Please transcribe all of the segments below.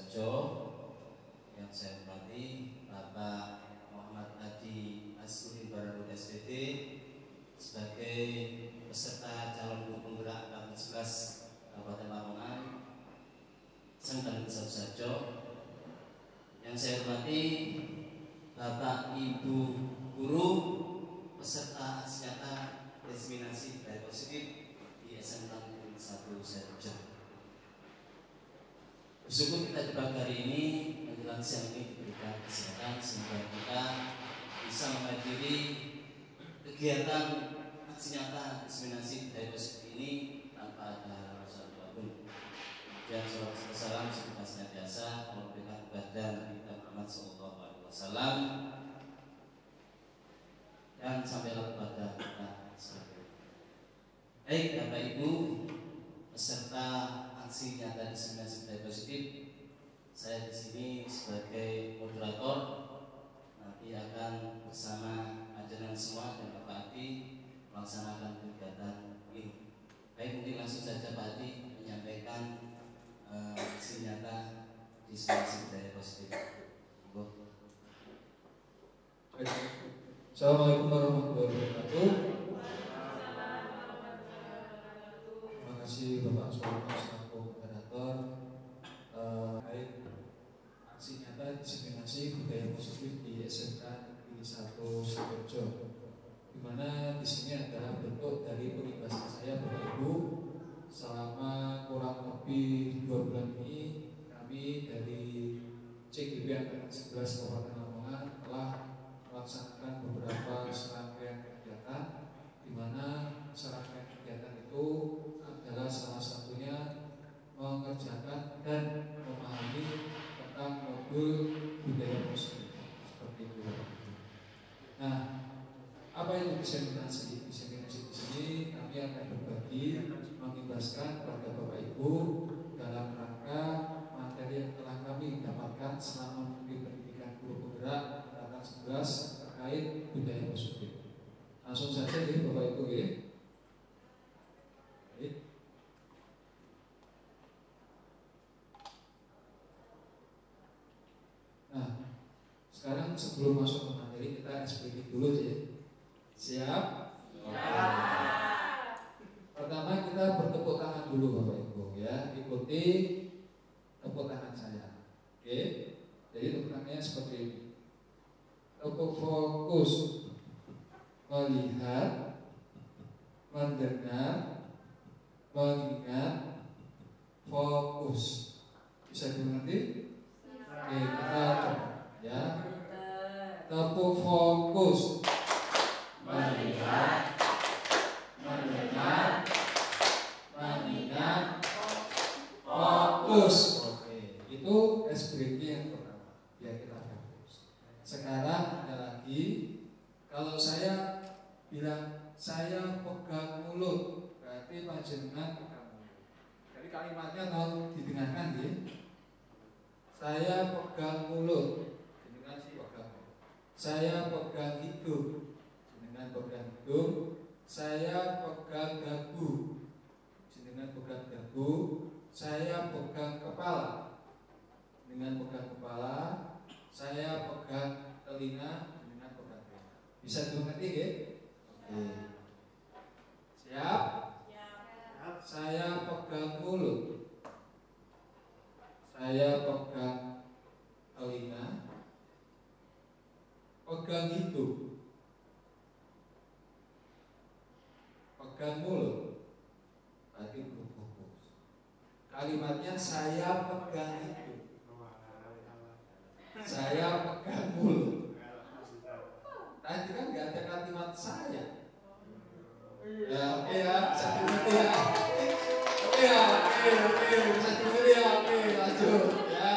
Sajo, yang saya hormati Bapak Muhammad Adi Asuri Baru SPD sebagai peserta calon guru penggerak angkatan 11 Kabupaten Lamongan, Sengkang Sajo. Yang saya hormati Bapak Ibu guru peserta aksi nyata diseminasi dari positif di SMK 1 Sajo. Bersyukur kita di pagi hari ini menjelang siang ini diberikan kesehatan sehingga kita bisa menghadiri kegiatan aksi nyata diseminasi dari positif ini tanpa ada rasa apapun. Dan salam semoga senantiasa memberikan kepada Nabi Muhammad SAW dan sampailah kepada kita sekalian. Baik Bapak Ibu peserta aksi nyata diseminasi budaya positif, saya di sini sebagai moderator nanti akan bersama ajaran semua dan Pak Adi melaksanakan kegiatan ini. Baik, mungkin langsung saja Pak Adi menyampaikan aksi nyata diseminasi budaya positif. Assalamualaikum warahmatullahi wabarakatuh. Terima kasih Bapak Suwarno selaku moderator terkait aksi nyata diseminasi budaya positif di SMK Negeri 1 Sidoarjo, di mana di sini adalah bentuk dari pengibasan saya Bapak Ibu selama kurang lebih 2 bulan ini. Kami dari CGP Angkatan 11 Kabupaten Lamongan telah melaksanakan beberapa serangkaian kegiatan, di mana serangkaian kegiatan itu adalah salah satunya mengerjakan dan memahami tentang modul budaya positif seperti itu. Nah, apa itu diseminasi? Diseminasi di sini kami akan berbagi, mengibaskan kepada Bapak Ibu dalam rangka materi yang telah kami dapatkan selama mengikuti pendidikan guru penggerak angkatan 11 terkait budaya positif. Langsung saja ya Bapak Ibu ya. Baik. Nah, sekarang sebelum masuk ke materi kita SPG dulu ya. Siap? Ya. Pertama kita bertepuk tangan dulu Bapak Ibu ya. Ikuti tepuk tangan saya. Oke. Jadi tepuk tangannya seperti ini. Tepuk fokus, melihat, mendengar, mengingat, fokus. Bisa dimengerti? Oke, kita coba ya. Tepuk fokus, Melihat, mendengar, mengingat, fokus. Oke, itu SBG yang pertama. Ya kita fokus. Sekarang ada lagi. Kalau saya bilang saya pegang mulut, berarti panjenengan pegang mulut. Jadi kalimatnya mau didengarkan ya. Saya pegang mulut, jenengan sih pegang mulut. Saya pegang hidung, jenengan pegang hidung. Saya pegang dagu, jenengan pegang dagu. Saya pegang kepala, dengan pegang kepala. Saya pegang telinga, dengan pegang telinga. Bisa dimengerti ya? Oke. Siap? Siap. Saya pegang mulut. Saya pegang telinga. Pegang hidung. Pegang mulut. Berarti belum fokus. Kalimatnya saya pegang hidung. Saya pegang mulut. Tadi kan nggak ada kalimat saya. Ya, oke ya, bisa dimengerti ya. Oke ya, oke, bisa dimengerti ya. Oke, lanjut ya.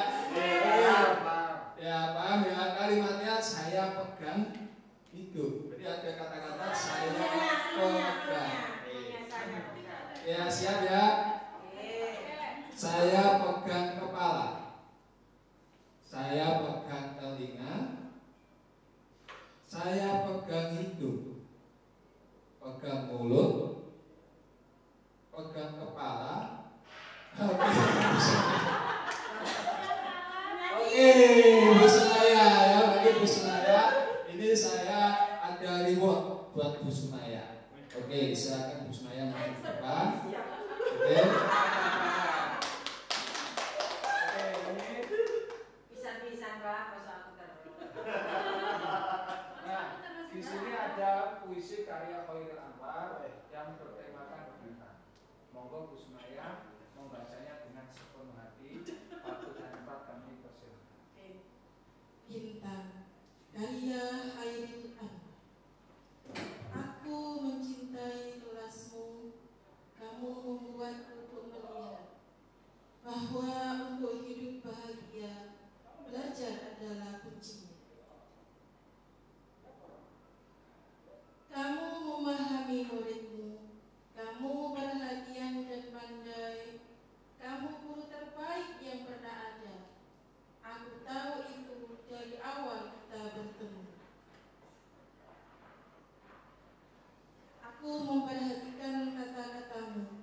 Ya, paham ya. Kalimatnya saya pegang hidung. Jadi ada kata-kata saya pegang. Ya, siap ya. Saya pegang kepala. Saya pegang telinga. Saya pegang hidung. Pegang mulut. Pegang kepala. Bu Sunaya ya, bagi Bu Sunaya. Ini saya ada reward buat Bu Sunaya. Oke, silakan Bu Sunaya maju ke depan. Oke. Bisa-bisa Pak, masa aku terus. Nah, di sini ada puisi karya Khairil Anwar yang bertemakan bintang. Monggo Bu Sunaya membacanya dengan sepenuh hati. 1 dan 4 kami persilakan. Bintang karya Khairil Anwar. Aku mencintai tulasmu, kamu membuatku untuk melihat bahwa untuk hidup bahagia belajar adalah kuncinya. Kamu memahami muridmu, kamu perhatian dan pandai, kamu guru terbaik yang pernah ada. Aku tahu itu dari awal kita bertemu. Aku memperhatikan kata-katamu,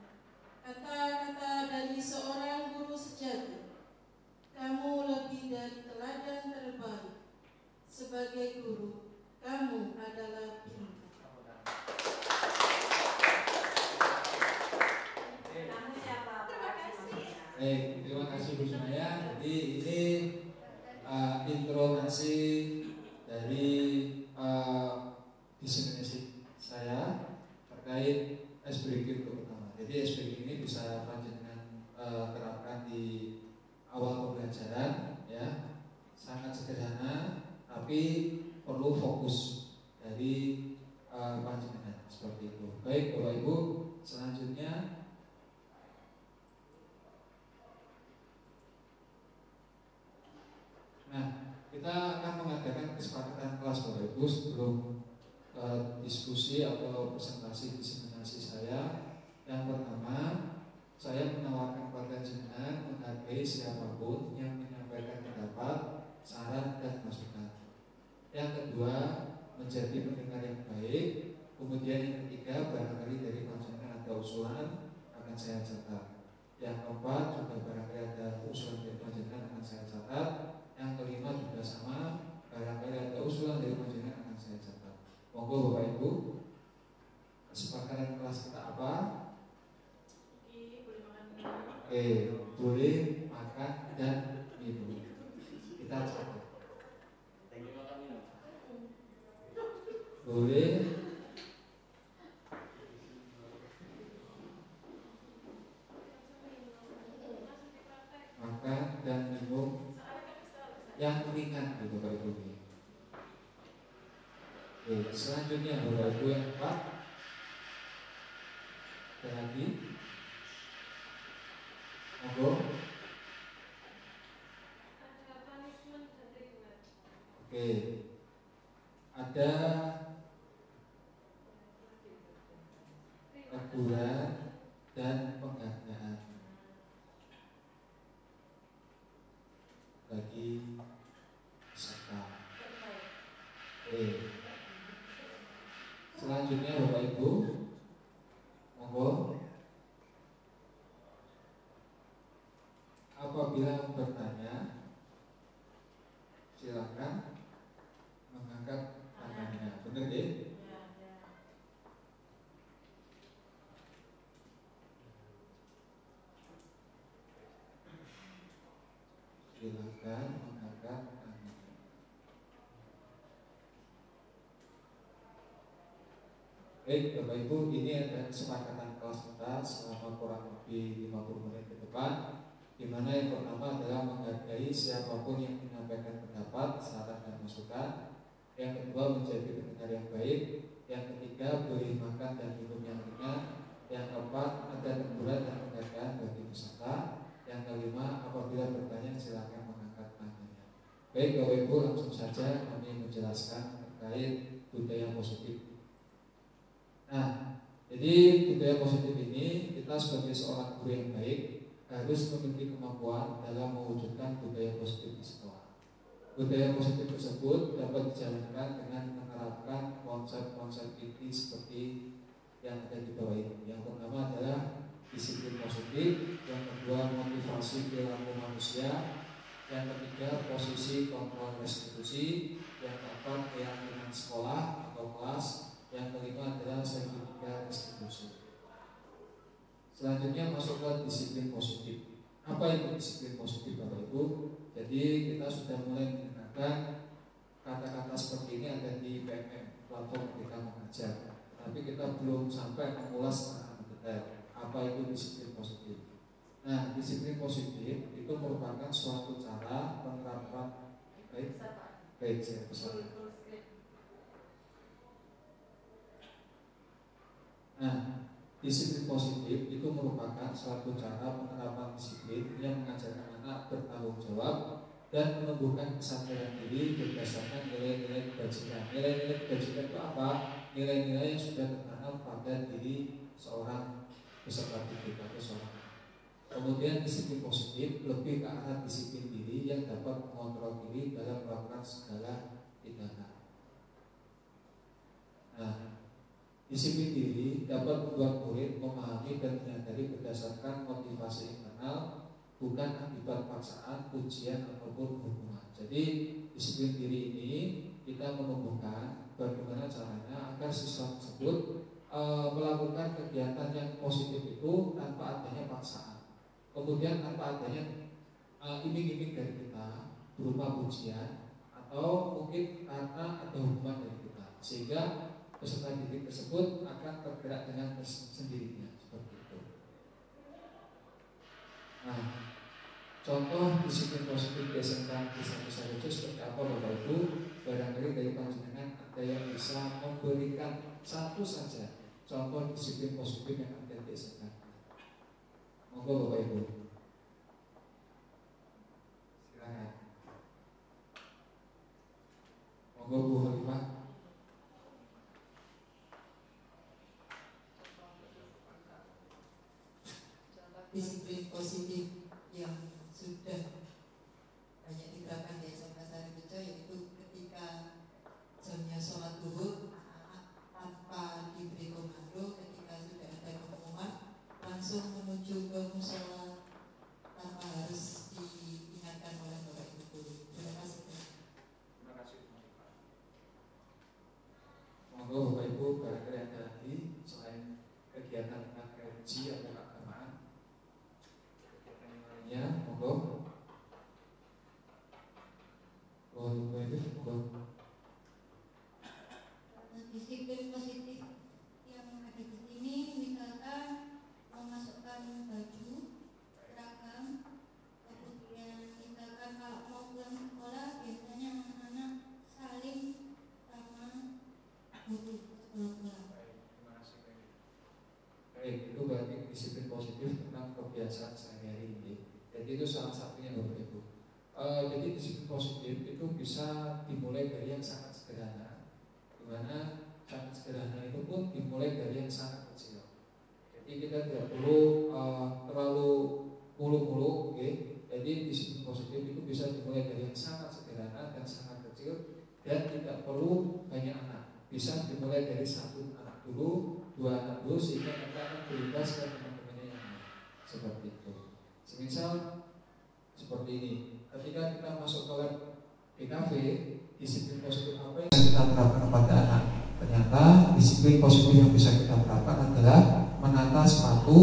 kata-kata dari seorang guru sejati. Kamu lebih dari teladan terbaik. Sebagai guru, kamu adalah bintang. Kamu siapa? Terima kasih. Terima kasih Bu Sunaya. Jadi ini intronasi dari diseminasi saya terkait SBG untuk pertama. Jadi SBG ini bisa panjenengan terapkan di awal pembelajaran, ya, sangat sederhana, tapi perlu fokus dari panjenengan seperti itu. Baik Bapak Ibu, selanjutnya kita akan mengadakan kesepakatan kelas Bapak Ibu sebelum diskusi atau presentasi diseminasi saya. Yang pertama, saya menawarkan kepada jenengan menghargai siapapun yang menyampaikan pendapat, saran dan masukan. Yang kedua, menjadi pendengar yang baik. Kemudian yang ketiga, barangkali dari panjenengan ada usulan akan saya catat. Yang keempat, juga barangkali ada usulan dari panjenengan akan saya catat. Yang kelima juga sama, barangkali ada usulan dari panjenengan akan saya catat. Monggo Bapak Ibu, kesepakatan kelas kita apa? Oke, boleh makan dan minum. Kita catat. Boleh makan dan minum yang ringan gitu Bapak Ibu. Oke, selanjutnya Bapak Ibu yang keempat, ada lagi, monggo. Oke, ada teguran dan penghargaan bagi peserta. Oke. Selanjutnya Bapak Ibu, monggo. Apabila bertanya, silakan mengangkat tangannya. Benar ya? Silakan mengangkat tangannya. Baik Bapak Ibu, ini ada kesepakatan kelas kita selama kurang lebih 50 menit ke depan, di mana yang pertama adalah menghargai siapapun yang menyampaikan pendapat, saran dan masukan. Yang kedua, menjadi pendengar yang baik. Yang ketiga, beri makan dan minum yang ringan. Yang keempat, ada teguran dan penghargaan bagi peserta. Yang kelima, apabila bertanya silakan mengangkat tangannya. Baik Bapak Ibu, langsung saja kami menjelaskan terkait budaya positif. Nah, jadi budaya positif ini kita sebagai seorang guru yang baik harus memiliki kemampuan dalam mewujudkan budaya positif di sekolah. Budaya positif tersebut dapat dijalankan dengan menerapkan konsep-konsep inti seperti yang ada di bawah ini. Yang pertama adalah disiplin positif, yang kedua motivasi perilaku manusia, yang ketiga ada posisi kontrol restitusi, yang keempat keyakinan sekolah atau kelas, yang kelima adalah segitiga restitusi. Selanjutnya masuk ke disiplin positif. Apa itu disiplin positif Bapak Ibu? Jadi kita sudah mulai menggunakan kata-kata seperti ini ada di PMM, platform Merdeka Mengajar. Tapi kita belum sampai mengulas secara detail apa itu disiplin positif. Nah, disiplin positif itu merupakan suatu cara penerapan baik saya pesan. Nah, disiplin positif itu merupakan suatu cara penerapan disiplin yang mengajarkan anak bertanggung jawab dan menumbuhkan kesadaran diri berdasarkan nilai-nilai kebajikan. Nilai-nilai kebajikan itu apa? Nilai-nilai yang sudah tertanam pada diri seorang peserta didik atau seorang. Kemudian disiplin positif lebih ke arah disiplin diri yang dapat mengontrol diri dalam melakukan segala tindakan. Nah, disiplin diri dapat membuat murid memahami dan menyadari berdasarkan motivasi internal, bukan akibat paksaan, pujian ataupun hukuman. Jadi disiplin diri ini kita menumbuhkan bagaimana caranya agar siswa tersebut melakukan kegiatan yang positif itu tanpa adanya paksaan. Kemudian tanpa adanya iming-iming dari kita berupa pujian atau mungkin karena ada hukuman dari kita, sehingga peserta didik tersebut akan tergerak dengan sendirinya seperti itu. Nah, contoh disiplin positif di SMK Desa Sarojo seperti apa Bapak Ibu? Barangkali dari panjenengan ada yang bisa memberikan satu saja contoh disiplin positif yang ada di SMK. Monggo Bapak Ibu. Silakan. Monggo Bu Khalifah. Disiplin positif yang sudah banyak diterapkan di SMK Sarojo yaitu ketika jamnya sholat zuhur tanpa diberi komando, ketika sudah ada pengumuman langsung menuju ke musola tanpa harus diingatkan oleh Bapak Ibu guru. Terima kasih. Terima kasih. Monggo Bapak Ibu, barangkali ada lagi selain kegiatan ngaji atau keagamaan. Ya, monggo. Monggo. Disiplin positif yang ada di sini misalkan memasukkan baju seragam, kemudian misalkan kalau mau pulang sekolah biasanya anak-anak saling sama guru sebelum pulang. Baik, itu berarti disiplin positif tentang kebiasaan sehari-hari ini. Jadi itu salah satunya Bapak Ibu. Jadi disiplin positif itu bisa dimulai dari yang sangat sederhana, dimana sangat sederhana itu pun dimulai dari yang sangat kecil. Jadi kita tidak perlu terlalu muluk-muluk, okay? Jadi disiplin positif itu bisa dimulai dari yang sangat sederhana dan sangat kecil, dan tidak perlu banyak anak. Bisa dimulai dari satu anak dulu, dua anak dulu, sehingga kita akan berimbas ke teman-temannya yang lain. Seperti itu. Semisal seperti ini, ketika kita masuk ke lab PKV, disiplin positif apa yang kita terapkan kepada anak? Ternyata disiplin positif yang bisa kita terapkan adalah menata sepatu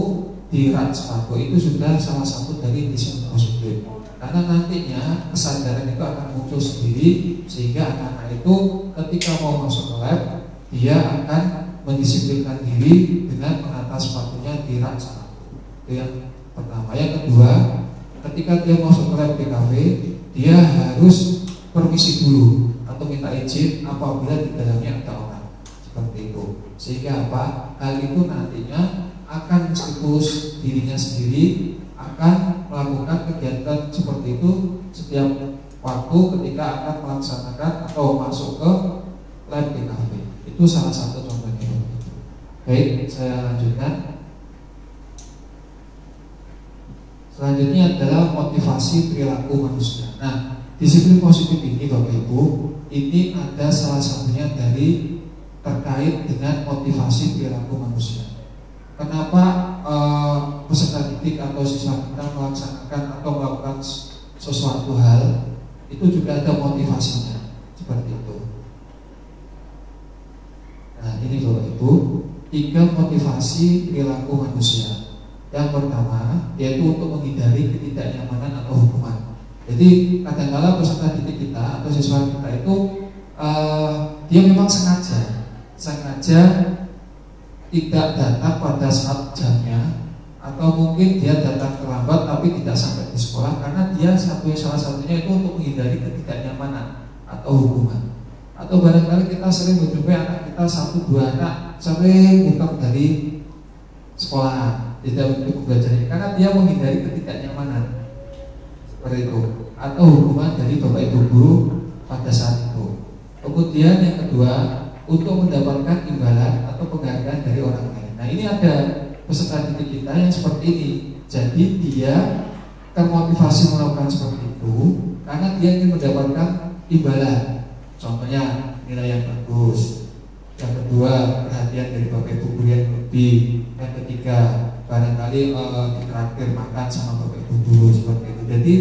di rak sepatu. Itu sudah salah satu dari disiplin positif. Karena nantinya kesadaran itu akan muncul sendiri, sehingga anak-anak itu ketika mau masuk ke lab, dia akan mendisiplinkan diri dengan menata sepatunya di rak sepatu. Itu yang pertama. Yang kedua, ketika dia masuk ke lab PKV, dia harus permisi dulu atau minta izin apabila di dalamnya ada orang. Seperti itu. Sehingga apa? Hal itu nantinya akan menstimulus dirinya sendiri, akan melakukan kegiatan seperti itu setiap waktu ketika akan melaksanakan atau masuk ke lab PKV. Itu salah satu contohnya. Baik, saya lanjutkan. Selanjutnya adalah motivasi perilaku manusia. Nah, disiplin positif ini Bapak Ibu, ini ada salah satunya dari terkait dengan motivasi perilaku manusia. Kenapa peserta didik atau siswa kita melaksanakan atau melakukan sesuatu hal itu juga ada motivasinya seperti itu. Nah ini Bapak Ibu, 3 motivasi perilaku manusia. Yang pertama yaitu untuk menghindari ketidaknyamanan atau hukuman. Jadi kadang-kala peserta didik kita atau siswa kita itu dia memang sengaja tidak datang pada saat jamnya, atau mungkin dia datang terlambat tapi tidak sampai di sekolah karena dia salah satunya itu untuk menghindari ketidaknyamanan atau hukuman. Atau barangkali kita sering menjumpai anak kita 1-2 anak sering bukan dari sekolah, tidak untuk belajarnya karena dia menghindari ketidaknyamanan seperti itu, atau hukuman dari bapak ibu guru pada saat itu. Kemudian yang kedua, untuk mendapatkan imbalan atau penghargaan dari orang lain. Nah ini ada peserta didik kita yang seperti ini. Jadi dia termotivasi melakukan seperti itu karena dia ingin mendapatkan imbalan. Contohnya nilai yang bagus. Yang kedua, perhatian dari bapak ibu guru yang lebih. Yang ketiga, barangkali ditraktir makan sama bapak ibu guru seperti itu. Jadi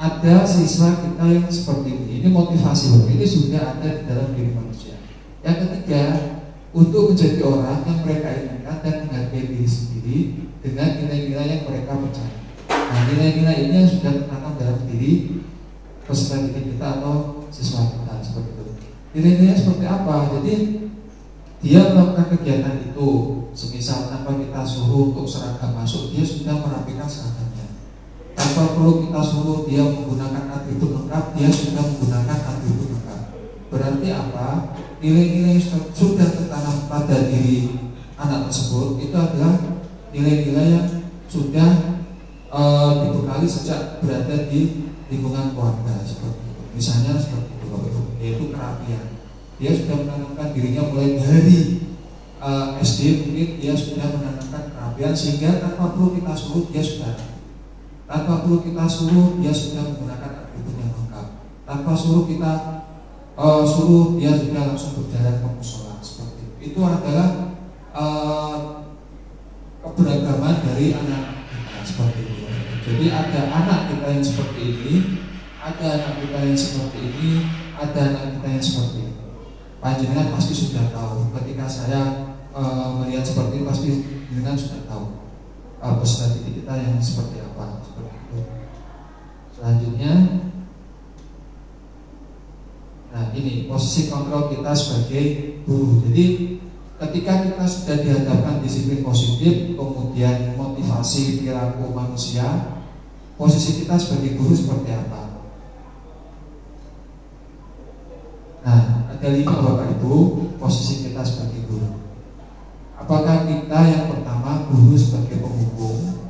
ada siswa kita yang seperti ini. Ini motivasi, ini sudah ada di dalam diri manusia. Yang ketiga, untuk menjadi orang yang mereka inginkan dan menghargai diri sendiri dengan nilai-nilai yang mereka percaya. Nah, nilai-nilai ini yang sudah tertanam dalam diri peserta didik kita atau siswa kita seperti itu. Nilai-nilai seperti apa? Jadi dia melakukan kegiatan itu, semisal tanpa kita suruh untuk seragam masuk, dia sudah merapikan seragamnya. Tanpa perlu kita suruh dia menggunakan atribut lengkap, dia sudah menggunakan atribut lengkap. Berarti apa? Nilai-nilai yang sudah tertanam pada diri anak tersebut itu adalah nilai-nilai yang sudah dibekali sejak berada di lingkungan keluarga seperti itu. Misalnya seperti itu, yaitu kerapian. Dia sudah menanamkan dirinya mulai dari SD, mungkin dia sudah menanamkan kerapian sehingga tanpa perlu kita suruh dia sudah rapi. Tanpa perlu kita suruh dia sudah menggunakan atribut yang lengkap. Tanpa suruh kita suruh dia sudah langsung berjalan ke musola seperti itu. Itu adalah keberagaman dari anak kita seperti itu. Jadi ada anak kita yang seperti ini, ada anak kita yang seperti ini, ada anak kita yang seperti ini. Panjenengan pasti sudah tahu. Ketika saya melihat seperti ini, pasti panjenengan sudah tahu peserta didik kita yang seperti apa seperti itu. Selanjutnya, nah ini posisi kontrol kita sebagai guru. Jadi ketika kita sudah dihadapkan disiplin positif, kemudian motivasi perilaku manusia, posisi kita sebagai guru seperti apa? Nah, ada 5 Bapak Ibu posisi kita sebagai guru. Apakah kita yang pertama guru sebagai penghukum,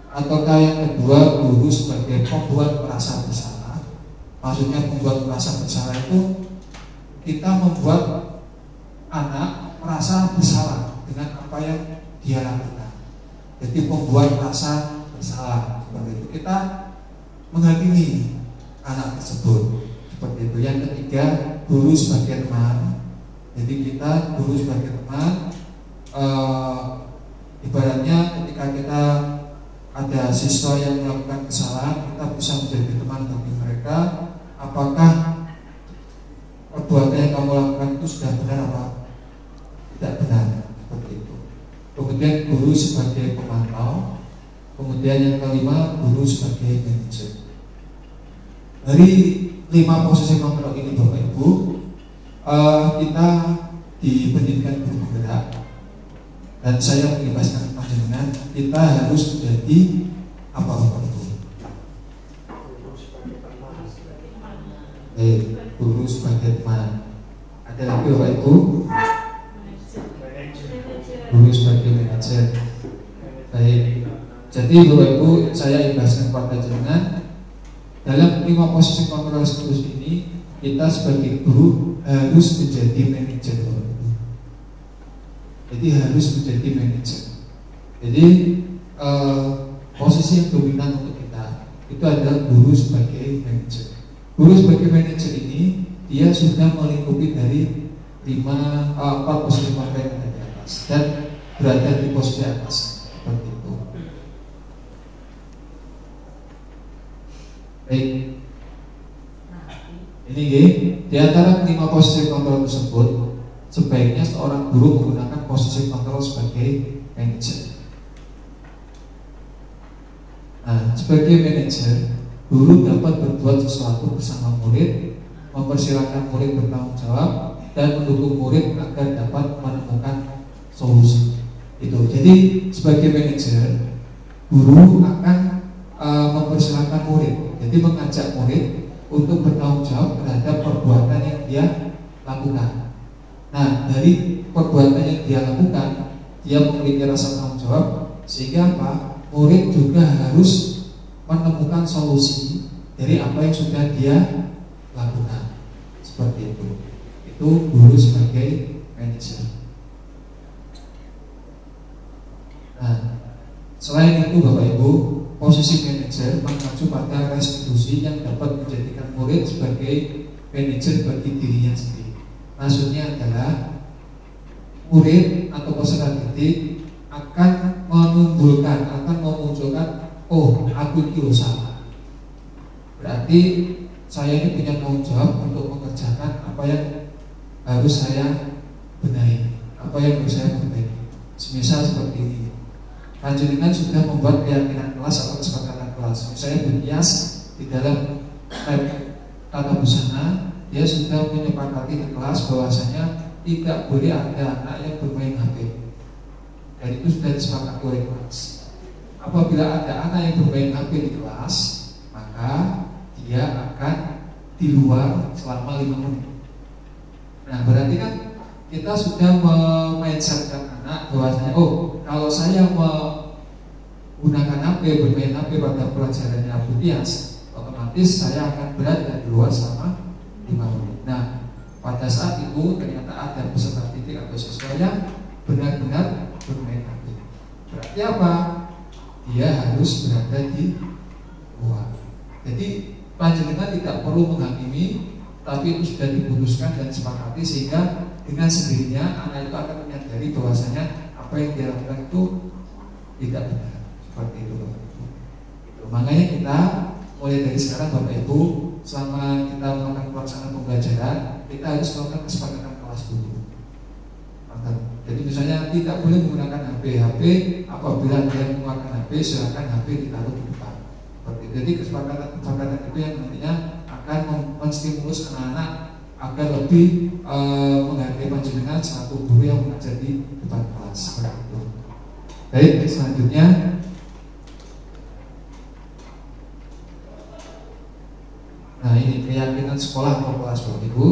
ataukah yang kedua guru sebagai pembuat merasa bersalah? Maksudnya membuat merasa bersalah itu kita membuat anak merasa bersalah dengan apa yang dia lakukan. Jadi membuat merasa bersalah seperti itu. Kita menghakimi anak tersebut seperti itu. Yang ketiga, guru sebagai teman. Jadi kita guru sebagai teman, ibaratnya ketika kita ada siswa yang melakukan kesalahan, kita bisa menjadi teman bagi mereka. Apakah perbuatan yang kamu lakukan itu sudah benar apa tidak benar, seperti itu. Kemudian guru sebagai pemantau. Kemudian yang kelima, guru sebagai manajer. Dari 5 posisi kontrol ini Bapak Ibu, kita di pendidikan guru penggerak, dan saya mengimbaskan panjenengan, kita harus menjadi apa Bapak Ibu? Guru sebagai teman. Ada lagi Bapak Ibu? Guru sebagai manajer. Baik. Jadi Bapak Ibu, saya imbaskan kepada panjenengan, dalam 5 posisi kontrol sekaligus ini, kita sebagai guru harus menjadi manajer Bapak Ibu. Jadi harus menjadi manajer. Jadi posisi yang dominan untuk kita itu adalah guru sebagai manajer. Guru sebagai manajer ini dia sudah melingkupi dari 4 posisi kontrol yang ada di atas dan berada di posisi atas seperti itu. Baik, Ini di antara 5 posisi kontrol tersebut, sebaiknya seorang guru menggunakan posisi kontrol sebagai manajer. Nah, sebagai manajer, guru dapat berbuat sesuatu bersama murid, mempersilahkan murid bertanggung jawab, dan mendukung murid agar dapat menemukan solusi. Itu. Jadi sebagai manajer, guru akan mempersilahkan murid, jadi mengajak murid untuk bertanggung jawab terhadap perbuatan yang dia lakukan. Nah, dari perbuatan yang dia lakukan, dia memiliki rasa tanggung jawab, sehingga apa? Murid juga harus menemukan solusi dari apa yang sudah dia lakukan. Seperti itu. Itu guru sebagai manajer. Nah, selain itu Bapak Ibu, posisi manajer mengacu pada restitusi yang dapat menjadikan murid sebagai manajer bagi dirinya sendiri. Maksudnya adalah murid atau peserta didik akan memunculkan, oh aku itu salah. Berarti saya ini punya tanggung jawab untuk mengerjakan apa yang harus saya benahi, apa yang harus saya perbaiki. Semisal seperti ini, panjenengan sudah membuat keyakinan kelas atau kesepakatan kelas. Saya berkias di dalam tata busana, dia sudah menyepakati di kelas bahwasanya tidak boleh ada anak yang bermain HP. Dan itu sudah disepakati oleh kelas. Apabila ada anak yang bermain HP di kelas, maka dia akan di luar selama 5 menit. Nah, berarti kan kita sudah memindsetkan anak bahwasanya, oh, kalau saya menggunakan HP, bermain HP pada pelajarannya Abu Tias, otomatis saya akan berada di luar selama 5 menit. Nah, pada saat itu ternyata ada peserta didik atau siswa yang benar-benar bermain HP. Berarti apa? Dia harus berada di luar. Jadi panjenengan tidak perlu menghakimi, tapi itu sudah diputuskan dan disepakati, sehingga dengan sendirinya anak itu akan menyadari bahwasanya apa yang dia lakukan itu tidak benar. Seperti itu Bapak Ibu. Makanya kita mulai dari sekarang Bapak Ibu, selama kita melakukan pelaksanaan pembelajaran, kita harus melakukan kesepakatan kelas dulu. Jadi misalnya tidak boleh menggunakan HP. Apabila dia menggunakan HP, silakan HP ditaruh di depan. Seperti itu. Jadi kesepakatan itu yang nantinya akan menstimulus anak-anak agar lebih menghargai panjenengan selaku guru yang mengajar di depan kelas. Seperti itu. Baik, selanjutnya nah ini keyakinan sekolah atau kelas Bapak Ibu.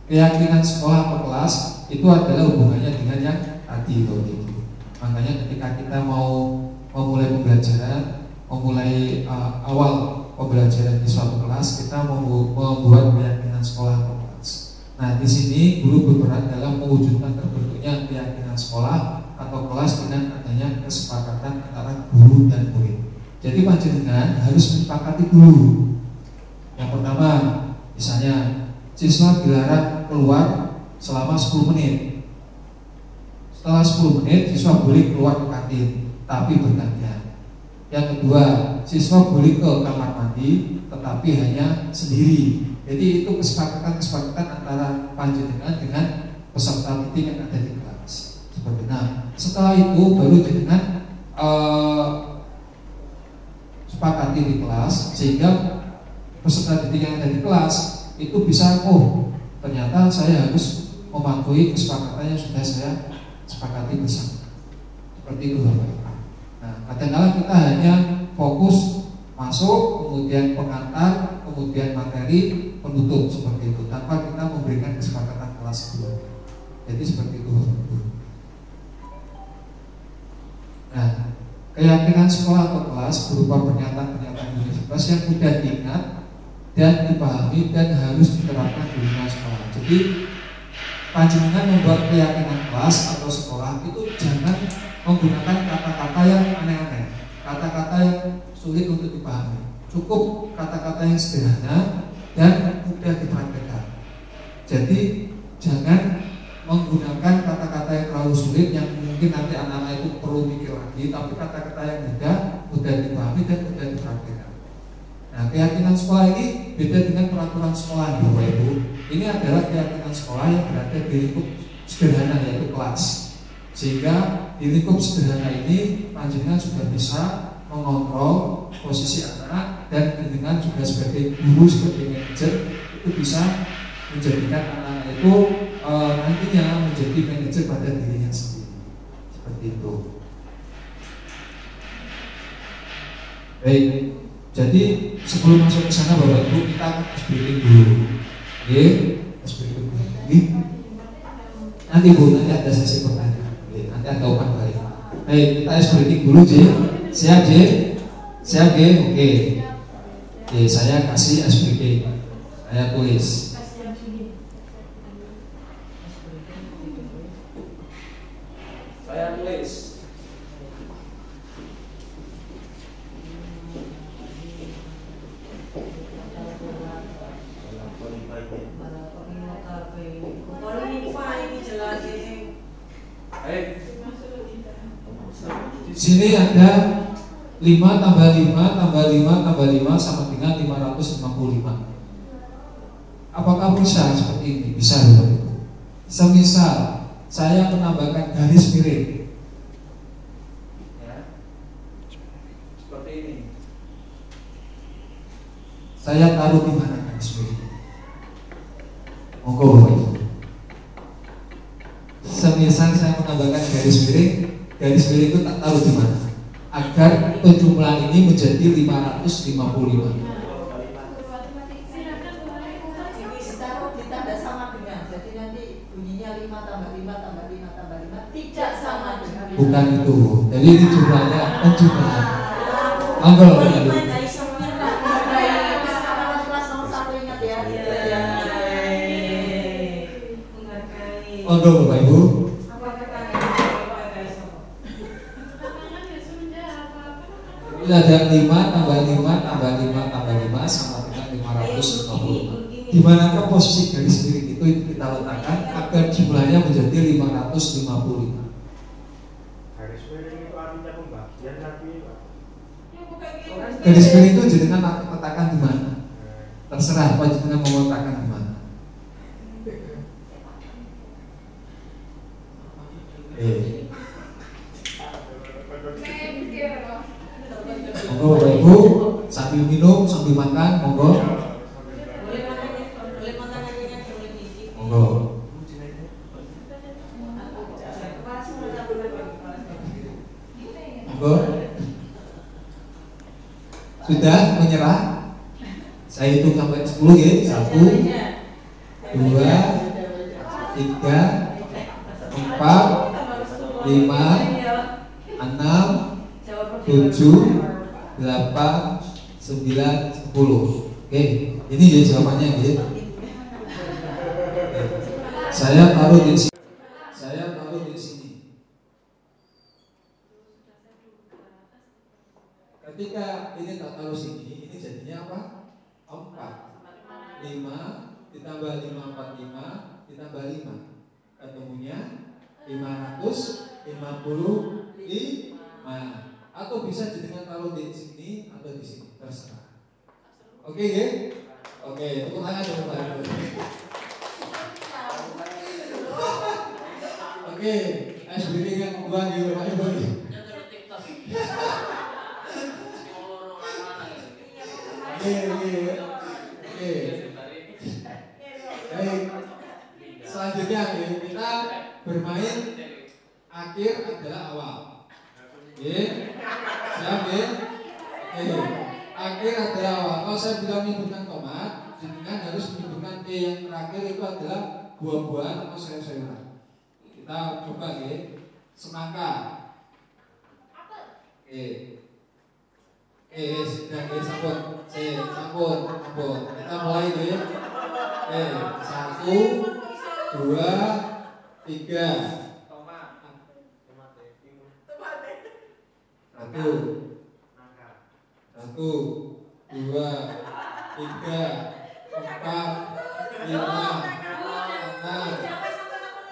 Keyakinan sekolah atau kelas itu adalah hubungannya dengan yang tadi Bapak Ibu. Makanya ketika kita mau memulai pembelajaran, memulai awal pembelajaran di suatu kelas, kita membuat keyakinan sekolah atau kelas. Nah, di sini guru berperan dalam mewujudkan terbentuknya keyakinan sekolah atau kelas dengan adanya kesepakatan antara guru dan murid. Jadi panjenengan harus menyepakati dulu. Yang pertama, misalnya siswa dilarang keluar selama 10 menit. Setelah 10 menit, siswa boleh keluar ke kantin, tapi bergantian. Yang kedua, siswa boleh ke kamar mandi, tetapi hanya sendiri. Jadi itu kesepakatan antara panjenengan dengan peserta didik yang ada di kelas. Seperti nah, setelah itu baru dengan sepakati di kelas, sehingga peserta didik yang ada di kelas itu bisa, oh ternyata saya harus mematuhi kesepakatan yang sudah saya sepakati bersama. Seperti itu Bapak. Nah, kadang-kadang kita hanya fokus masuk, kemudian pengantar, kemudian materi, penutup, seperti itu, tanpa kita memberikan kesepakatan kelas dulu. Jadi seperti itu Bapak. Nah, keyakinan sekolah atau kelas berupa pernyataan-pernyataan universitas yang mudah diingat dan dipahami dan harus diterapkan di lingkungan sekolah. Jadi panjenengan membuat keyakinan kelas atau sekolah itu jangan menggunakan kata-kata yang aneh-aneh, kata-kata yang sulit untuk dipahami. Cukup kata-kata yang sederhana dan mudah dipraktekkan. Jadi jangan menggunakan kata-kata yang terlalu sulit yang mungkin nanti anak-anak itu perlu mikir lagi, tapi kata-kata yang mudah dipahami dan mudah dipraktekkan. Nah, keyakinan sekolah ini beda dengan peraturan sekolah, Bapak Ibu. Ini adalah keyakinan sekolah yang berada di lingkup sederhana, yaitu kelas. Sehingga di lingkup sederhana ini panjenengan sudah bisa mengontrol posisi anak, dan panjenengan juga sebagai guru, sebagai manajer itu bisa menjadikan anak-anak itu nantinya menjadi manajer pada dirinya sendiri. Seperti itu. Baik, jadi sebelum masuk ke sana Bapak Ibu, kita harus briefing dulu. Oke, harus briefing dulu. Nanti Bu, nanti ada sesi pertanyaan. Oke, nanti ada umpan balik. Baik, kita harus briefing dulu, J. Siap, J? Siap, J? Oke. Oke, saya kasih SPG. Saya tulis. Saya tulis. Di sini ada 5 tambah 5 tambah 5 tambah 5 sama dengan 555. Apakah bisa seperti ini? Bisa, Bapak Ibu. Semisal saya menambahkan garis miring, ya, seperti ini. Saya taruh di mana garis miring? Monggo Bapak Ibu. Semisal saya menambahkan garis miring itu tak taruh di mana, agar penjumlahan ini menjadi 555. Bukan itu, jadi ini jumlahnya penjumlahan. Monggo Bapak Ibu. Monggo Bapak Ibu. Ini ada 5 tambah 5 tambah 5 tambah 5 sama dengan 555. Di manakah posisi garis miring itu kita letakkan agar jumlahnya menjadi 555. Garis miring itu artinya pembagian lagi, Pak. Garis miring itu jenengan letakkan di mana? Terserah apa jenengan mau letakkan di mana. Monggo Bapak Ibu, sambil minum, sambil makan, monggo. Monggo. Monggo. Sudah menyerah? Saya hitung sampai 10 ya. 1, 2, 3, 4, 5, 6, 7, 8, 9, 10. Oke, ini ya jawabannya ya. Saya taruh di sini. Ketika ini tak taruh sini, ini jadinya apa? 4. 5 ditambah 545 ditambah 5. Ketemunya 555. Atau bisa jenengan taruh di sini atau di sini, terserah. Oke ya? Oke, tepuk tangan dong Pak. Oke, SBD yang kedua di Pak Ibu. Oke. Baik. Selanjutnya kita bermain akhir adalah awal. Oke. Siap ya? Oke. Akhir adalah awal. Kalau saya bilang menyebutkan tomat, jenengan harus menyebutkan yang terakhir itu adalah buah-buahan atau sayur-sayuran. Kita coba ya. Semangka. Oke. Sudah ya, sabun. Kita mulai ya. 1, 2, 3. Tomat. 1, 2, 3, 4, 5, 6,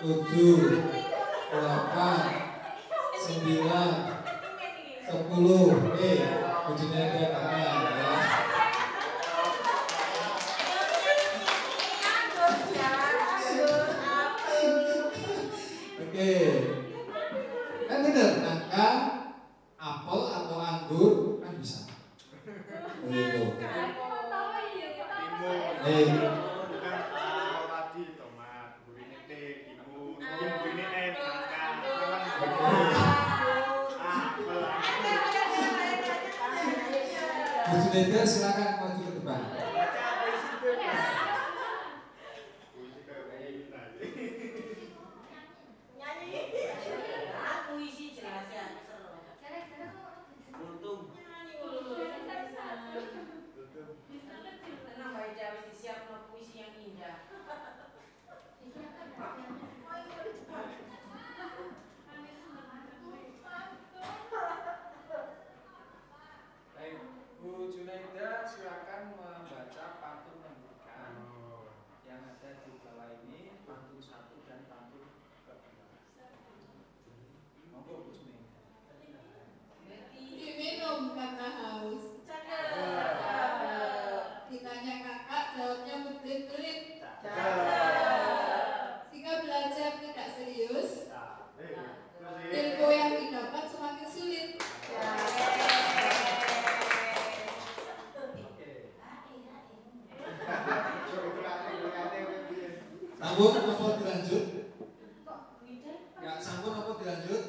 7, 8, 9, 10. Kuncinya ada tangan ya. Tadi tomat, burine teh, ibu, burine teh, nangka, Bu Junaida silakan maju ke depan. Nyanyi. Puisi jelas ya. Untung. Tenang Mbak Ida, wis disiapno puisi yang indah. Baik, Bu Junaida silakan membaca pantun pembukaan yang ada di bawah ini, pantun 1 dan pantun kedua. Monggo Bu Junaida. Diminum kata haus. Ditanya kakak, jawabnya berbelit-belit. Jika belajar tidak serius, ilmu yang didapat semakin sulit. Sambung apa dilanjut? Enggak sambung apa dilanjut?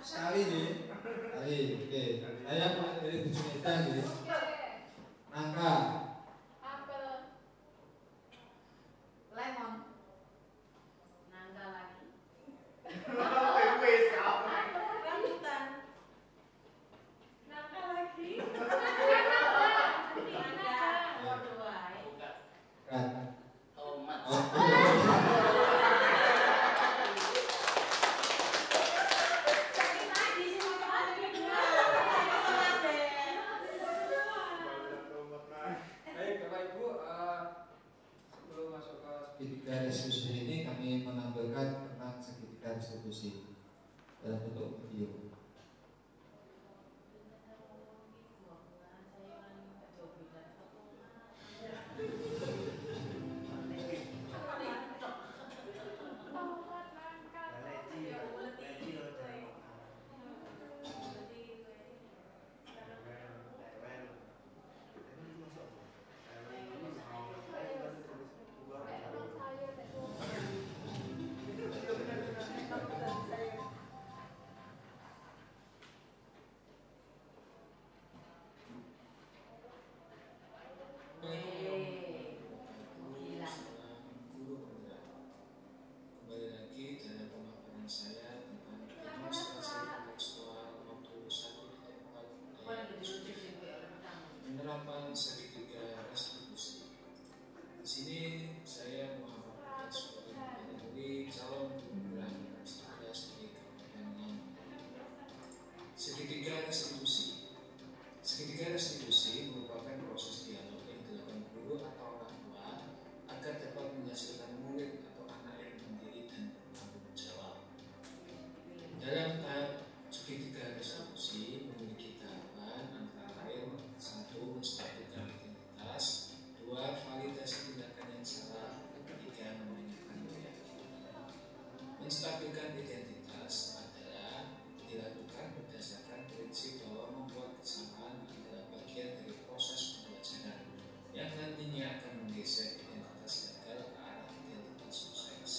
Sekali nih. Sekali. Oke. Saya mulai dari Bu Junaida nih. Nangka. Apel. Lemon. Nangka lagi. Rambutan. Nangka lagi. Nangka. Waduh wae. Kan. Tomat. Baik, Bapak Ibu, sebelum masuk ke segitiga restitusi ini kami menampilkan tentang segitiga restitusi dalam bentuk video. Kembali lagi dalam pemaparan saya tentang demonstrasi kontekstual modul 1.4 penerapan segitiga restitusi. Di sini saya mengharapkan sebagai menjadi calon gubernur Australia sebagai Kabupaten Lampung. Segitiga restitusi. Segitiga restitusi merupakan proses dialog yang dilakukan guru atau orang tua agar dapat menghasilkan murid atau anak yang mandiri dan bertanggung jawab. Dalam tahap segitiga restitusi memiliki tahapan antara lain 1. Menstabilkan identitas, 2. Validasi tindakan yang salah, 3. Menanyakan keyakinan. Menstabilkan identitas adalah dilakukan berdasarkan prinsip bahwa membuat kesalahan adalah bagian dari proses pembelajaran yang nantinya akan menggeser identitas gagal ke arah identitas sukses.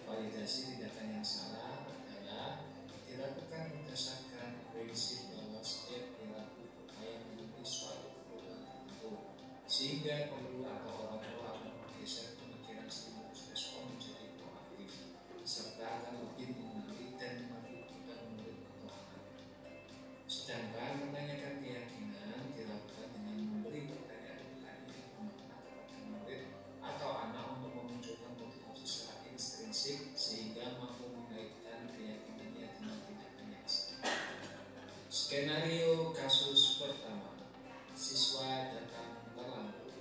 Validasi tindakan yang salah adalah dilakukan berdasarkan prinsip bahwa setiap perilaku berupaya memenuhi suatu kebutuhan tertentu, sehingga guru atau orang tua akan menggeser pemikiran stimulus respon menjadi proaktif, serta akan lebih mengenali dan melakukan murid atau anak. Sedangkan menanyakan keyakinan dilakukan dengan memberi pertanyaan-pertanyaan yang bermakna kepada murid atau anak untuk memunculkan motivasi secara intrinsik sehingga mampu mengaitkan keyakinannya dengan tindakan yang salah. Skenario kasus pertama, siswa datang terlambat.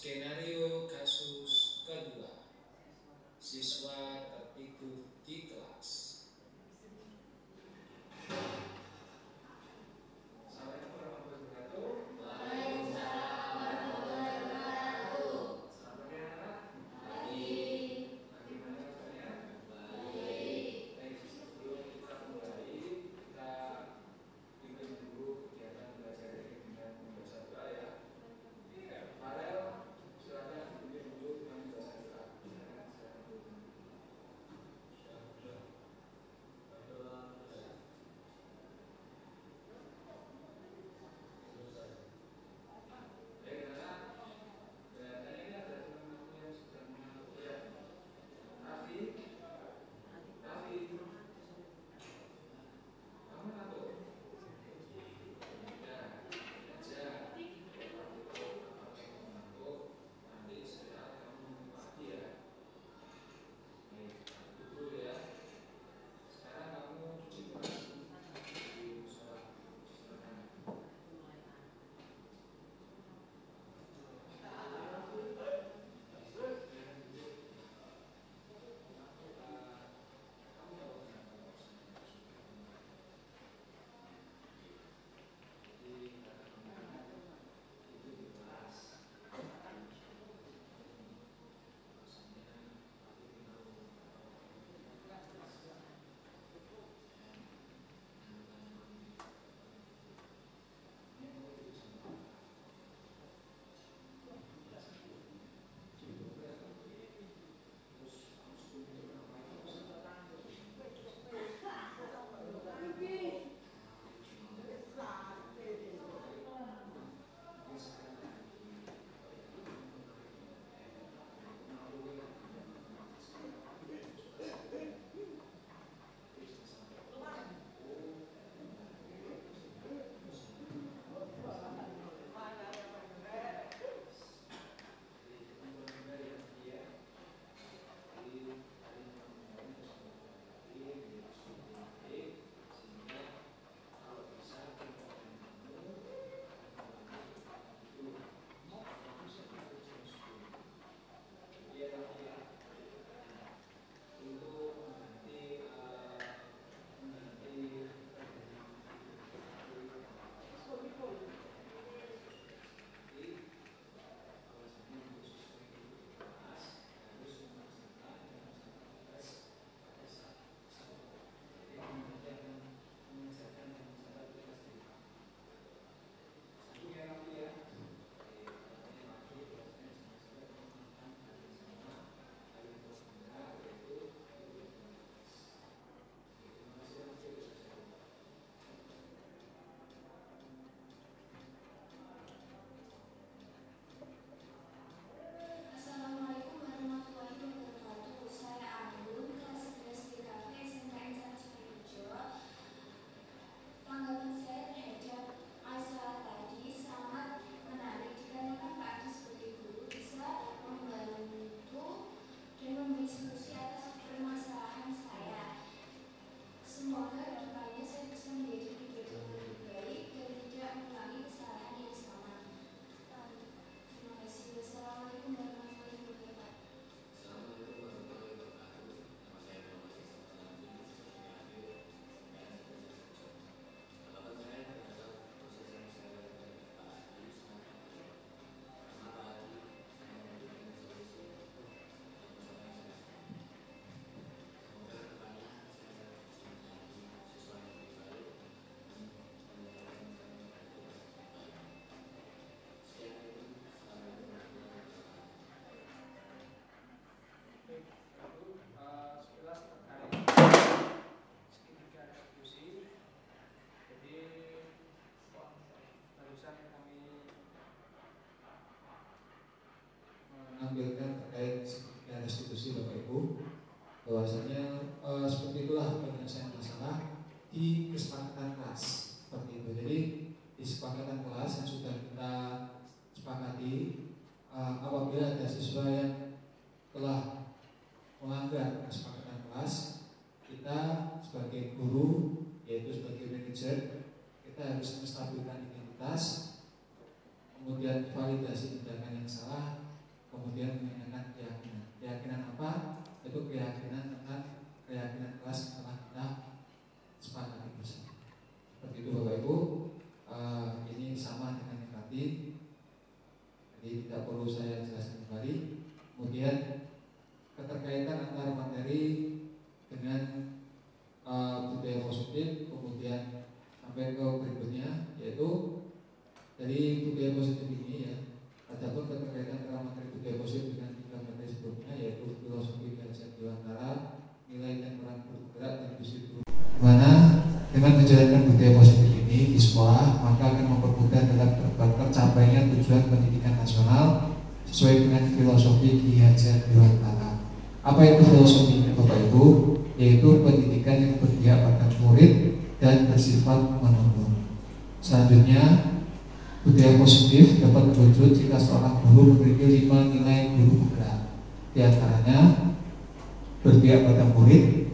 Skenario kasus kedua, siswa tertidur di kelas. Menampilkan terkait segitiga restitusi Bapak Ibu, bahwasanya seperti itulah penyelesaian masalah di kesepakatan kelas seperti itu. Jadi di kesepakatan kelas yang sudah kita sepakati, apabila ada siswa yang telah melanggar kesepakatan kelas, kita sebagai guru, yaitu sebagai manajer, kita harus menstabilkan identitas, kemudian validasi tindakan yang salah, kemudian menanyakan keyakinan. Keyakinan apa? Itu keyakinan tentang keyakinan kelas yang telah kita sepakati bersama. Seperti itu Bapak Ibu. Ini sama dengan yang tadi, jadi tidak perlu saya jelaskan kembali. Kemudian keterkaitan antara materi dengan budaya positif, kemudian sampai ke berikutnya, yaitu dari budaya positif ini ya, adapun keterkaitan antara materi budaya positif dengan tiga materi sebelumnya, yaitu filosofi kajian Dewantara, nilai dan peran bergerak dan disiplin. Mana dengan menjalankan budaya positif ini di sekolah, maka akan mempermudah dalam tercapainya tujuan pendidikan nasional sesuai dengan filosofi Ki Hajar Dewantara. Apa itu filosofi ini Bapak Ibu? Yaitu pendidikan yang berpihak pada murid dan bersifat menurun. Selanjutnya, budaya positif dapat terwujud jika seorang guru memiliki 5 nilai guru penggerak. Di antaranya berpihak pada murid,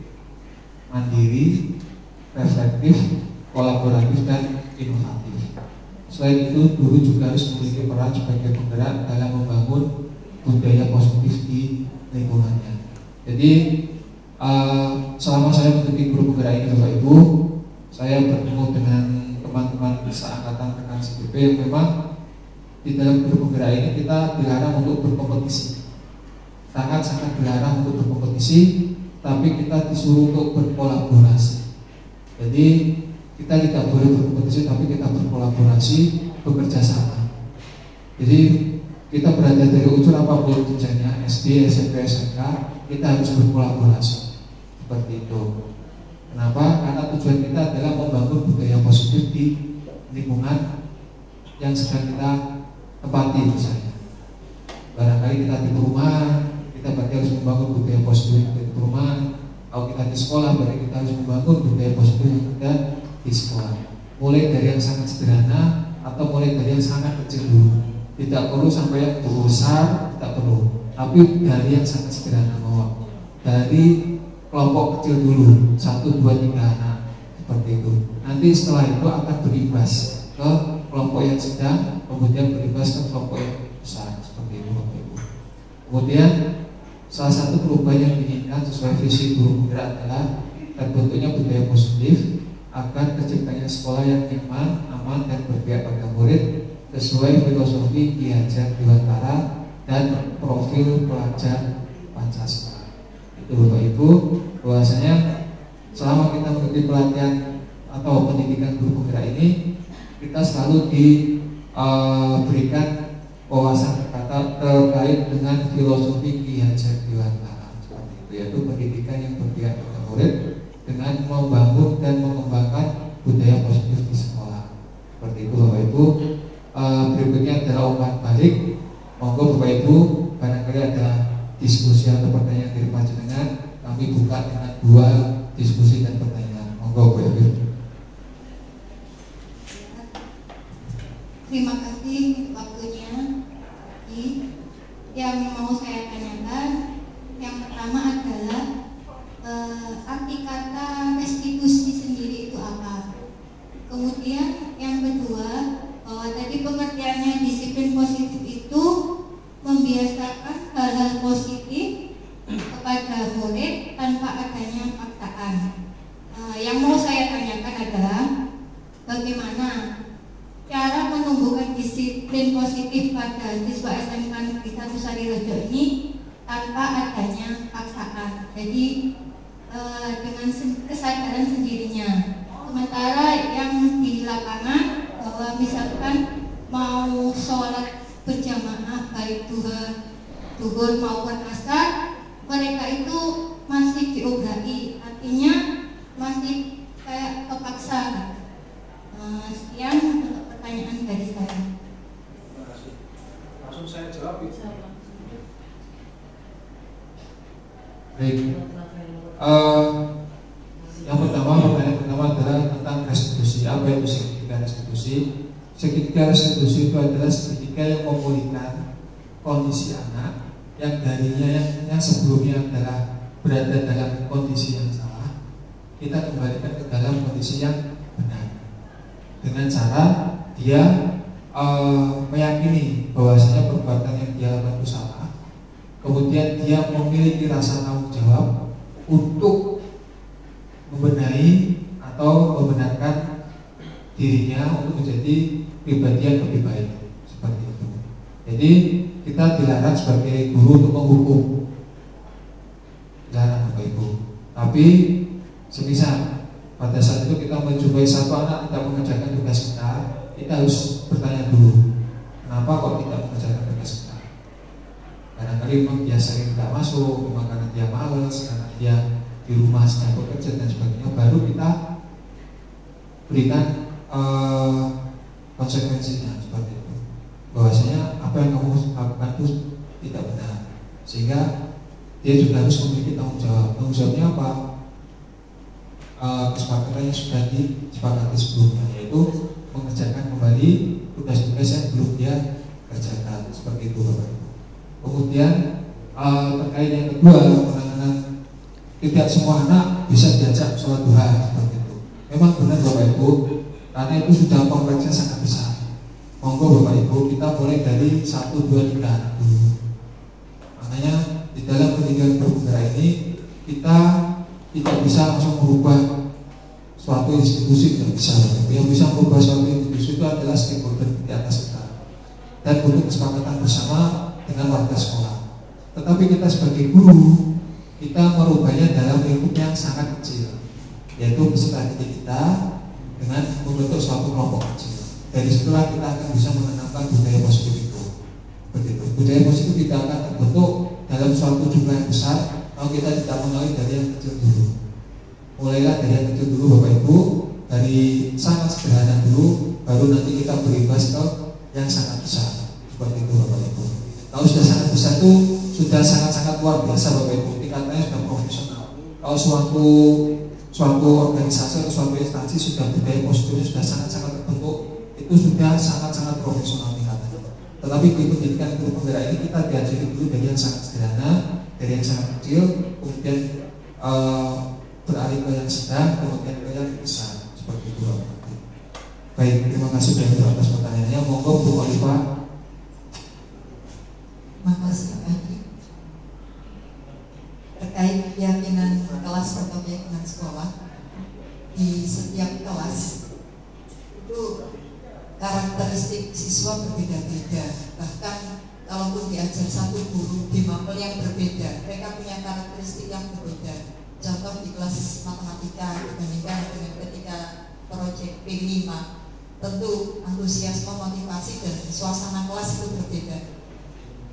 mandiri, reflektif, kolaboratif, dan inovatif. Selain itu, guru juga harus memiliki peran sebagai penggerak dalam membangun budaya positif di lingkungannya. Jadi selama saya menjadi guru penggerak ini Bapak Ibu, saya bertemu dengan teman-teman seangkatan rekan CPP yang memang di dalam guru penggerak ini kita dilarang untuk berkompetisi, sangat-sangat dilarang untuk berkompetisi, tapi kita disuruh untuk berkolaborasi. Jadi kita tidak boleh berkompetisi, tapi kita berkolaborasi, bekerja sama. Jadi kita berada dari unsur apapun jenjangnya, SD, SMP, SMK, kita harus berkolaborasi. Seperti itu. Kenapa? Karena tujuan kita adalah membangun budaya positif di lingkungan yang sedang kita tempati misalnya. Barangkali kita di perumahan, kita berarti harus membangun budaya positif di perumahan. Kalau kita di sekolah, berarti kita harus membangun budaya positif yang ada di sekolah. Mulai dari yang sangat sederhana atau mulai dari yang sangat kecil dulu. Tidak perlu sampai yang besar, tidak perlu. Tapi dari yang sangat sederhana bahwa dari kelompok kecil dulu, 1, 2, 3 anak, seperti itu. Nanti setelah itu akan berimbas ke kelompok yang sedang, kemudian berimbas ke kelompok yang besar, seperti itu Bapak Ibu. Kemudian salah satu perubahan yang diinginkan sesuai visi guru penggerak adalah terbentuknya budaya positif agar terciptanya sekolah yang nyaman, aman, dan berpihak pada murid sesuai filosofi Ki Hajar Dewantara dan profil pelajar Pancasila. Itu Bapak Ibu, bahwasanya selama kita mengikuti pelatihan atau pendidikan guru penggerak ini, kita selalu diberikan wawasan terkait dengan filosofi Ki Hajar Dewantara, seperti itu, yaitu pendidikan yang berpihak pada murid dengan membangun dan mengembangkan budaya positif di sekolah. Seperti itu Bapak Ibu. Berikutnya adalah umpan balik. Monggo Bapak Ibu, barangkali ada diskusi atau pertanyaan dari panjenengan, kami buka dengan 2 diskusi dan pertanyaan. Monggo Bapak Ibu. Terima kasih waktunya. Yang mau saya tanyakan, yang pertama adalah arti kata restitusi sendiri itu apa? Kemudian yang kedua, bahwa tadi pengertiannya disiplin positif itu membiasakan hal-hal positif kepada murid tanpa adanya paksaan. Yang mau saya tanyakan adalah bagaimana cara menumbuhkan disiplin positif pada siswa SMK Negeri 1 Sarirejo ini tanpa adanya paksaan. Jadi dengan kesadaran sendirinya. Sementara yang di lapangan bahwa misalkan mau sholat berjamaah baik duhur maupun asar, mereka itu masih diobraki, artinya masih kayak kepaksa. Sekian untuk pertanyaan dari saya. Terima kasih. Langsung saya jawab. Baik. Yang pertanyaan pertama adalah tentang restitusi. Apa itu segitiga restitusi? Segitiga restitusi itu adalah segitiga yang memulihkan kondisi anak yang darinya yang sebelumnya adalah berada dalam kondisi yang salah, kita kembalikan ke dalam kondisi yang benar dengan cara dia meyakini bahwasanya perbuatan yang dia lakukan itu salah, kemudian dia memiliki rasa tanggung jawab untuk membenahi atau membenarkan dirinya untuk menjadi pribadi yang lebih baik, seperti itu. Jadi kita dilarang sebagai guru untuk menghukum, dilarang Bapak Ibu. Tapi semisal pada saat itu kita menjumpai satu anak tidak mengerjakan tugas kita harus bertanya dulu, kenapa kok tidak mengerjakan tugas kita? Barangkali memang dia sering tidak masuk, memang karena dia malas, karena dia di rumah sedang bekerja dan sebagainya. Baru kita berikan konsekuensinya seperti itu. Bahwasanya apa yang kamu lakukan itu tidak benar, sehingga dia juga harus memiliki tanggung jawab. Tanggung jawabnya apa? Kesepakatan yang sudah disepakati sebelumnya, yaitu mengerjakan kembali tugas-tugas yang belum dia kerjakan, seperti itu Bapak Ibu. Kemudian terkait yang kedua, penanganan tidak semua anak bisa diajak sholat duha, seperti itu. Memang benar Bapak Ibu, karena itu sudah kompleksnya sangat besar. Monggo Bapak Ibu, kita mulai dari 1, 2, 3 anak dulu. Makanya di dalam pendidikan bergerak ini kita tidak bisa langsung merubah suatu institusi, tidak bisa. Yang bisa merubah suatu institusi itu adalah stakeholder di atas kita dan butuh kesepakatan bersama dengan warga sekolah. Tetapi kita sebagai guru, kita merubahnya dalam lingkup yang sangat kecil, yaitu peserta didik kita dengan membentuk suatu kelompok kecil. Dari situlah kita akan bisa menanamkan budaya positif itu. Begitu. Budaya positif kita akan terbentuk dalam suatu jumlah yang besar kalau kita tidak mulai dari yang kecil dulu. Mulailah dari yang kecil dulu Bapak Ibu, dari sangat sederhana dulu, baru nanti kita berimbas ke yang sangat besar. Seperti itu Bapak Ibu. Kalau sudah sangat besar itu sudah sangat-sangat luar biasa Bapak Ibu, tingkatannya sudah profesional. Kalau suatu organisasi atau suatu instansi sudah budaya positifnya sudah sangat-sangat terbentuk, itu sudah sangat-sangat profesional tingkatannya. Tetapi di pendidikan guru penggerak ini kita diajari dulu dari yang sangat sederhana, dari yang sangat kecil, kemudian beralih ke yang sedang, kemudian ke yang besar, seperti itu. Baik, terima kasih banyak atas pertanyaannya. Monggo Bu Oliva. Makasih Pak. Terkait keyakinan kelas atau keyakinan sekolah, di setiap kelas itu karakteristik siswa berbeda-beda. Bahkan kalaupun diajar satu guru di mapel yang berbeda, mereka punya karakteristik yang berbeda. Contoh di kelas matematika dibandingkan dengan ketika proyek P5, tentu antusiasme, motivasi dan suasana kelas itu berbeda.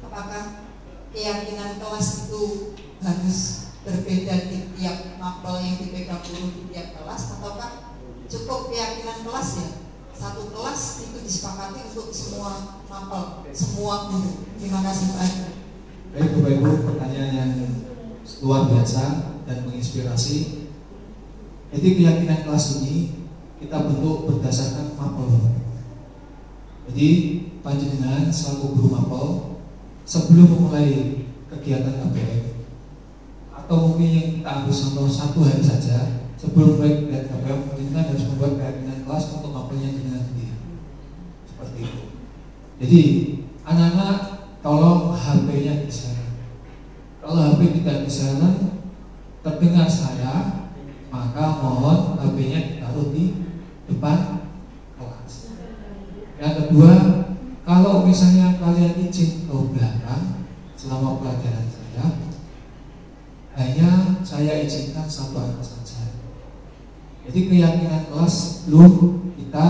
Apakah keyakinan kelas itu harus berbeda di tiap mapel yang dipegang guru di tiap kelas, ataukah cukup keyakinan kelas ya? Satu kelas itu disepakati untuk semua mapel, semua guru. Terima kasih Pak. Baik Bapak Ibu, pertanyaan yang luar biasa dan menginspirasi. Jadi keyakinan kelas ini kita bentuk berdasarkan mapel. Jadi panjenengan selaku guru mapel sebelum memulai kegiatan KBM, atau mungkin yang kita ambil contoh 1 hari saja sebelum mulai kegiatan KBM, panjenengan harus membuat keyakinan kelas untuk mapelnya jenengan sendiri. Seperti itu. Jadi anak-anak tolong HP-nya di-silent. Kalau HP tidak di-silent, terdengar saya, maka mohon HP-nya ditaruh di depan kelas. Yang kedua, kalau misalnya kalian izin ke belakang selama pelajaran saya, hanya saya izinkan 1 anak saja. Jadi keyakinan kelas belum kita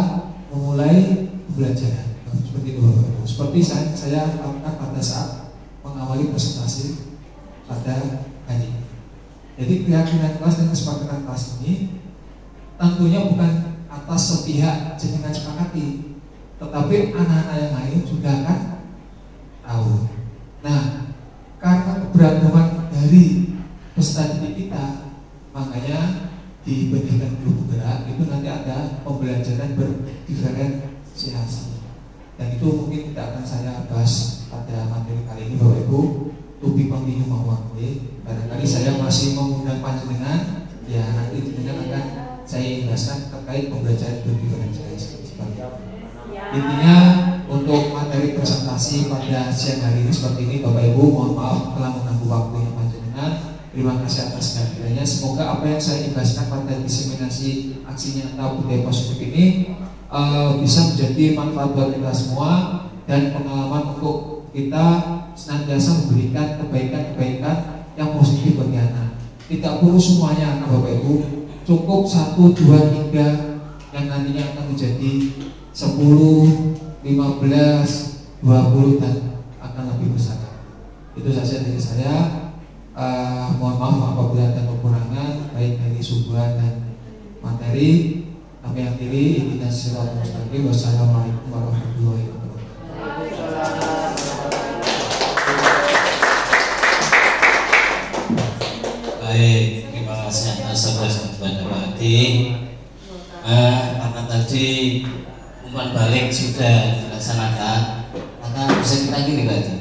memulai pembelajaran. Seperti itu Bapak Ibu. Seperti saya lakukan pada saat mengawali presentasi pada hari ini. Jadi keyakinan kelas dan kesepakatan kelas ini tentunya bukan atas sepihak jenengan sepakati, tetapi anak-anak yang lain juga akan tahu. Nah, karena keberagaman dari peserta didik kita, makanya di pendidikan guru penggerak itu nanti ada pembelajaran berdiferensiasi. Dan itu mungkin tidak akan saya bahas pada materi kali ini Bapak Ibu. To be continue mohon. Barangkali saya masih mengundang panjenengan, ya nanti jenengan akan saya jelaskan terkait pembelajaran berdiferensiasi. Intinya untuk materi presentasi presentasi pada siang hari ini seperti ini. Bapak Ibu, mohon maaf telah mengganggu waktu yang panjenengan. Terima kasih atas kehadirannya. Semoga apa yang saya ikhlaskan pada diseminasi aksi nyata budaya positif ini bisa menjadi manfaat buat kita semua dan pengalaman untuk kita senantiasa memberikan kebaikan-kebaikan yang positif bagi anak. Tidak perlu semuanya Bapak Ibu, cukup 1, 2, 3 yang nantinya akan menjadi 10, 15, 20 dan akan lebih besar. Itu saja dari saya. Mohon maaf apabila ada kekurangan baik dari subuhan dan materi. Kami akhiri ini dan siratul mustaqim. Wassalamualaikum warahmatullahi wabarakatuh. Baik, terima kasih atas sambutan Pak Adi. Karena tadi umpan balik sudah dilaksanakan, maka bisa kita akhiri Pak Adi.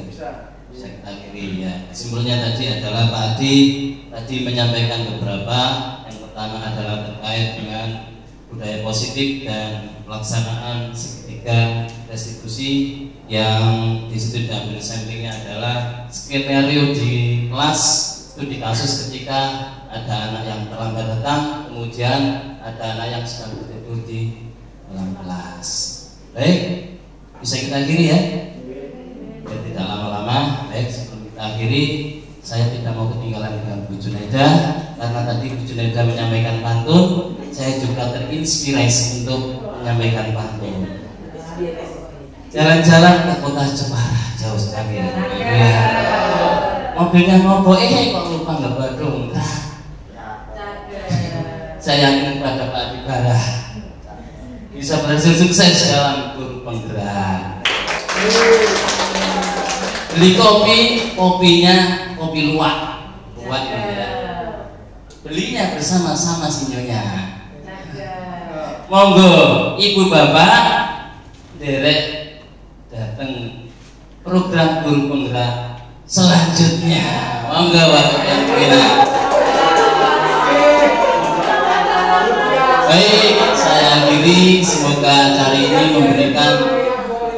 Bisa kita akhiri ya. Kesimpulannya tadi adalah Pak Adi tadi menyampaikan beberapa. Yang pertama adalah terkait dengan budaya positif dan pelaksanaan segitiga restitusi yang di situ diambil sampingnya adalah skenario di kelas. Itu di kasus ketika ada anak yang terlambat datang, kemudian ada anak yang sedang bertidur di dalam kelas. Baik, bisa kita akhiri ya? Biar tidak lama-lama. Baik, sebelum kita akhiri, saya tidak mau ketinggalan dengan Bu Junaida, karena tadi Bu Junaida menyampaikan pantun. Saya juga terinspirasi untuk menyampaikan pantun. Jalan-jalan ke kota Jepara, jauh sekali ya. Mobilnya mogok, kok lupa nggak badung. Saya yakin pada Pak Adi Barah bisa berhasil sukses dalam guru penggerak. Beli kopi, kopinya kopi luwak ya. Belinya bersama-sama sinyonya. Monggo ibu bapak derek datang program guru penggerak selanjutnya. Monggo bapak yang minat. Baik, saya akhiri. Semoga acara ini memberikan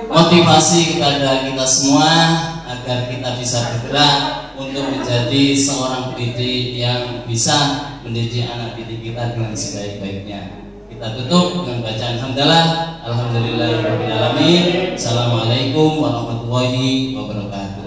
motivasi kepada kita semua agar kita bisa bergerak untuk menjadi seorang pendidik yang bisa mendidik anak didik kita dengan sebaik-baiknya. Kita tutup dengan bacaan hamdalah. Alhamdulillahirabbil alamin. Assalamualaikum warahmatullahi wabarakatuh.